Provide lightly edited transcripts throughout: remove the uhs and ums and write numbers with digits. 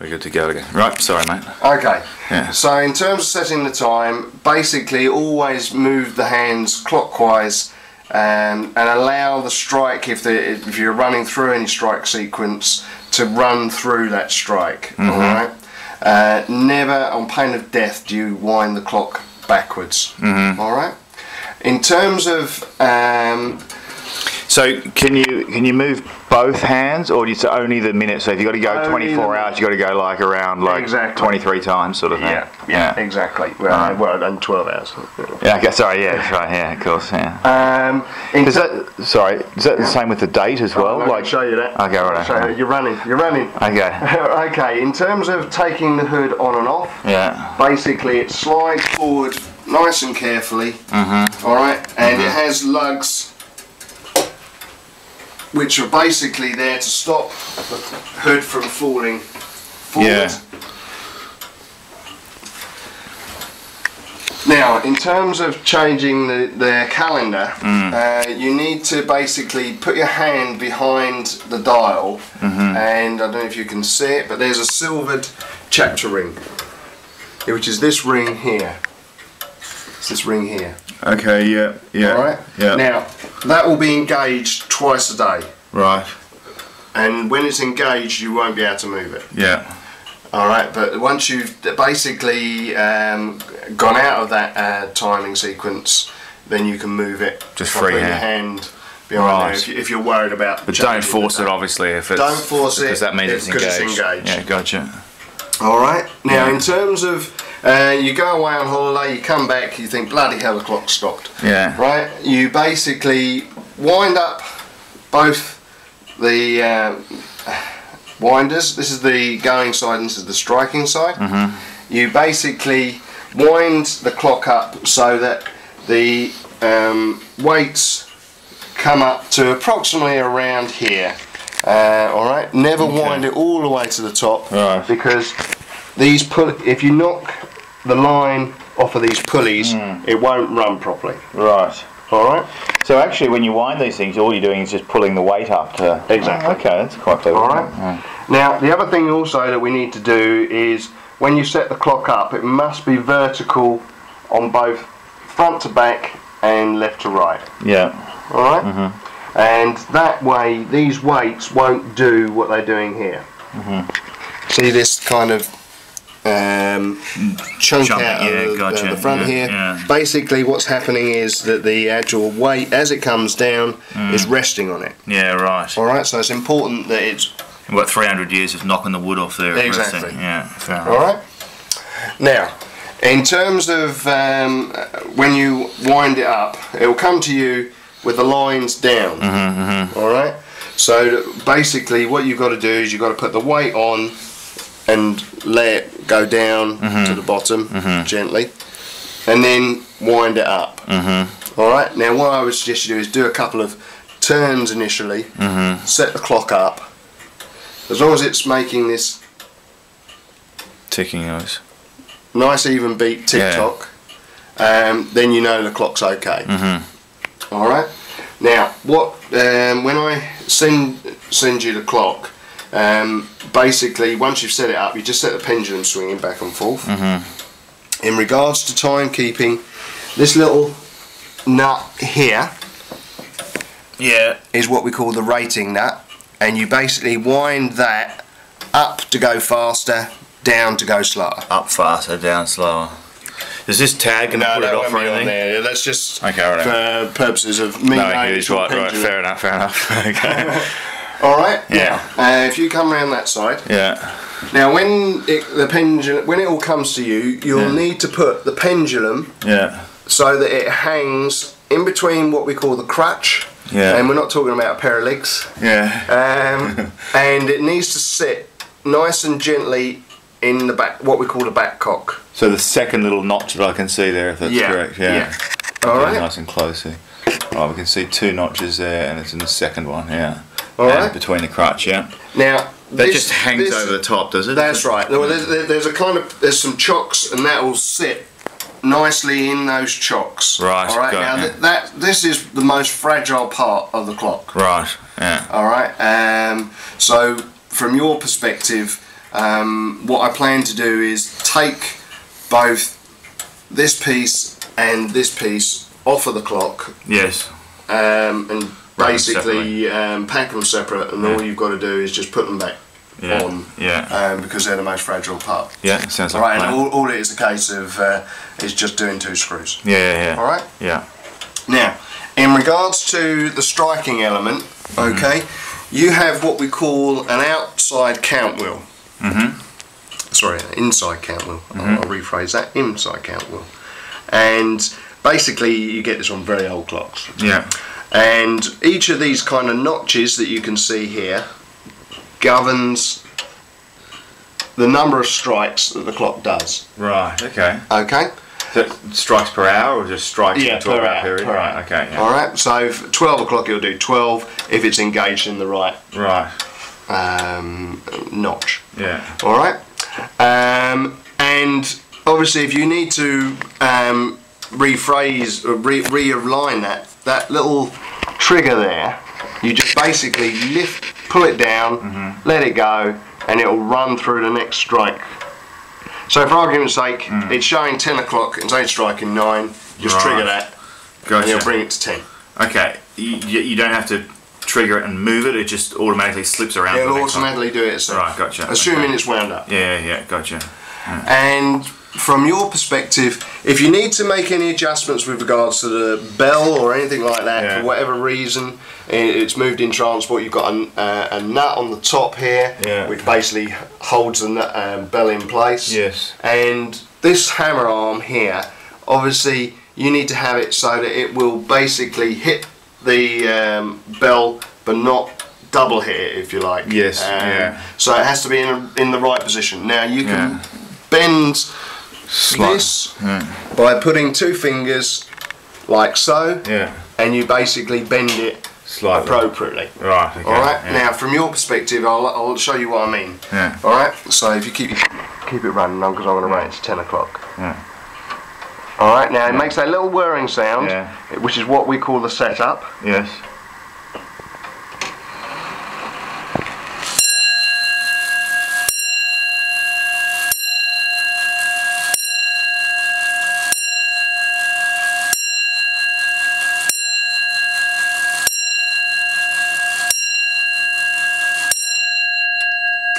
We're good to go again. Right, sorry mate. Okay, Yeah. so in terms of setting the time, basically always move the hands clockwise and allow the strike, if you're running through any strike sequence, to run through that strike. Alright? Never, on pain of death, do you wind the clock backwards. Alright? In terms of so can you move both hands, or do you say only the minute? So if you've got to go 24 hours, you've got to go like around like exactly 23 times sort of thing. Yeah, exactly. Well, well, and 12 hours. Yeah, okay, sorry, yeah, that's right, yeah, of course, yeah. Is that the same with the date as well? I'll show you that. Okay, right. So you're running. Okay. Okay, in terms of taking the hood on and off, yeah. basically it slides forward nice and carefully, alright, and it has lugs which are basically there to stop the hood from falling forward. Yeah. Now, in terms of changing the calendar, you need to basically put your hand behind the dial, and I don't know if you can see it, but there's a silvered chapter ring, which is this ring here. It's this ring here. Okay, yeah. Alright? Yeah. Now, that will be engaged twice a day. Right. And when it's engaged, you won't be able to move it. Yeah. Alright, but once you've basically gone out of that timing sequence, then you can move it. Just free your hand behind there if you're worried about. But don't force it, obviously, if it's. Don't force it, because that means it's engaged. Yeah, gotcha. Alright, now in terms of you go away on holiday, you come back, you think bloody hell the clock stopped. Yeah. Right, you basically wind up both the winders. This is the going side and this is the striking side. You basically wind the clock up so that the weights come up to approximately around here. Alright, never wind it all the way to the top, because these if you knock the line off of these pulleys, it won't run properly. Right. Alright? So actually when you wind these things, all you're doing is just pulling the weight up to... Exactly. Oh, okay, that's quite clever. Alright? Now, the other thing also that we need to do is, when you set the clock up, it must be vertical on both front to back and left to right. Yeah. Alright? And that way, these weights won't do what they're doing here. See this kind of chunk out of the front here. Yeah. Basically what's happening is that the actual weight as it comes down is resting on it. Yeah, right. Alright, so it's important that it's... What, 300 years of knocking the wood off there. Exactly. Resting. Yeah, fair enough. Alright? Now, in terms of when you wind it up, it will come to you with the lines down. Alright? So basically what you've got to do is you've got to put the weight on and let it go down to the bottom gently, and then wind it up. Alright, now what I would suggest you do is do a couple of turns initially, set the clock up. As long as it's making this ticking noise, nice even beat tick tock, then you know the clock's okay. Alright, now what when I send you the clock, basically once you've set it up, you just set the pendulum swinging back and forth. In regards to timekeeping, this little nut here is what we call the rating nut, and you basically wind that up to go faster, down to go slower. Up faster, down slower. Does this tag and put it off or anything? There. That's just okay, right. for purposes of me. Right, fair enough. Okay. Alright, now, if you come around that side. Now when it all comes to you, you'll need to put the pendulum so that it hangs in between what we call the crutch, and we're not talking about a pair of legs, and it needs to sit nice and gently in the back, what we call the back cock. So the second little notch that I can see there, if that's correct. Alright. Nice and close here. Right, we can see two notches there, and it's in the second one, Alright. Between the crutch, Now that just hangs over the top, does it? That's right. Well, there's some chocks, and that will sit nicely in those chocks. Right. Alright. Now this is the most fragile part of the clock. Right. Alright. So from your perspective, what I plan to do is take both this piece and this piece off of the clock. Yes. And basically pack them separate, and all you've got to do is just put them back on. Yeah. Because they're the most fragile part. Yeah. Sounds like. Right, and all it is a case of is just doing 2 screws. Yeah. All right. Yeah. Now, in regards to the striking element, okay, you have what we call an outside count wheel. Sorry, an inside count wheel. I'll rephrase that. Inside count wheel. And basically, you get this on very old clocks. Yeah. And each of these kind of notches that you can see here governs the number of strikes that the clock does. Right. Okay. Okay. So strikes per hour, or just strikes in a 12-hour period? Per right. hour. Okay. Yeah. All right. So 12 o'clock it'll do 12 if it's engaged in the right. Right. Notch. Yeah. All right. And obviously, if you need to rephrase or realign that little trigger there, you just basically pull it down, let it go, and it'll run through the next strike. So for argument's sake, it's showing 10 o'clock, it's only striking 9, just trigger that, and it'll bring it to 10. Okay, you don't have to trigger it and move it, it just automatically slips around. It'll automatically do it itself. Right, gotcha. Assuming it's wound up. Yeah, gotcha. And from your perspective, if you need to make any adjustments with regards to the bell or anything like that, for whatever reason, it's moved in transport, you've got a nut on the top here, which basically holds the bell in place. Yes. And this hammer arm here, obviously you need to have it so that it will basically hit the bell but not double hit it, if you like. Yes. So it has to be in the right position. Now you can bend this by putting 2 fingers like so, and you basically bend it slightly appropriately. Right. Okay. All right. Now, from your perspective, I'll show you what I mean. All right. So if you keep it running now, because I'm going to rate it to 10 o'clock. All right. Now it makes that little whirring sound, which is what we call the setup. Yes.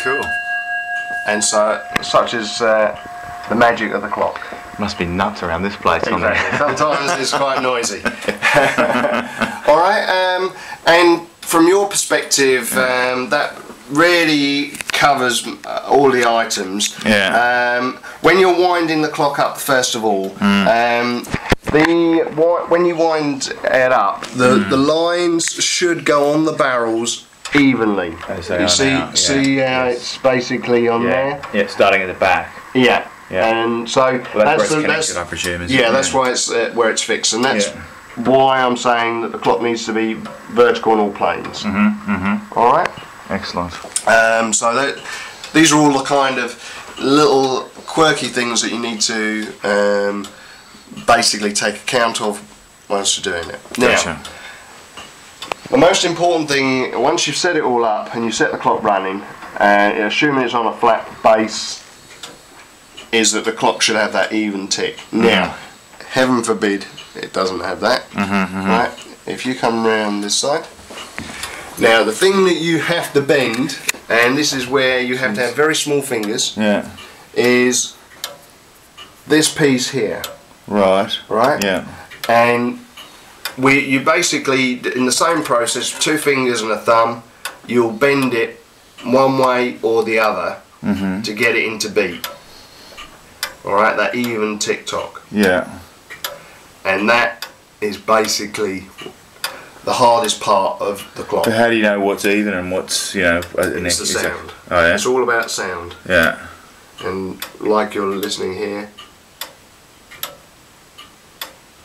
Cool. And so, such is the magic of the clock. Must be nuts around this place. Exactly. Sometimes it's quite noisy. All right. And from your perspective, that really covers all the items. When you're winding the clock up, first of all, when you wind it up, the lines should go on the barrels evenly. You see how it's basically on there? Yeah, starting at the back. Yeah. And so that's where it's connected, I presume. That's why it's where it's fixed, and that's why I'm saying that the clock needs to be vertical on all planes. All right. Excellent. So these are all the kind of little quirky things that you need to basically take account of once you're doing it. Now, the most important thing, once you've set it all up and you set the clock running, assuming it's on a flat base, is that the clock should have that even tick. Now, heaven forbid it doesn't have that. Right? If you come around this side, now the thing that you have to bend, and this is where you have to have very small fingers, is this piece here. Right. Yeah. And you basically, in the same process, 2 fingers and a thumb, you'll bend it one way or the other to get it into beat. Alright, that even tick-tock. Yeah. And that is basically the hardest part of the clock. But how do you know what's even and what's, it's the sound. Oh, yeah? It's all about sound. Yeah. And like you're listening here,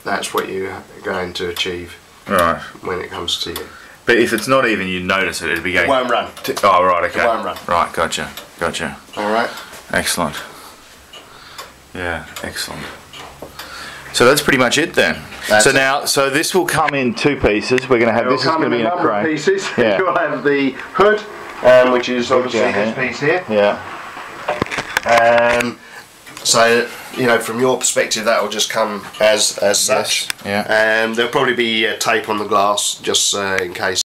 that's what you're going to achieve when it comes to you. But if it's not even, you notice it, it'd be going... It won't run. Oh, right, okay. It won't run. Right, gotcha. Alright. Excellent. Yeah, excellent. So that's pretty much it then. So this will come in 2 pieces. We're going to have this is going to be in a crate. Pieces. You'll have the hood, which is obviously this piece here. Yeah. So, you know, from your perspective, that will just come as such. Yes. Yeah. There'll probably be tape on the glass just in case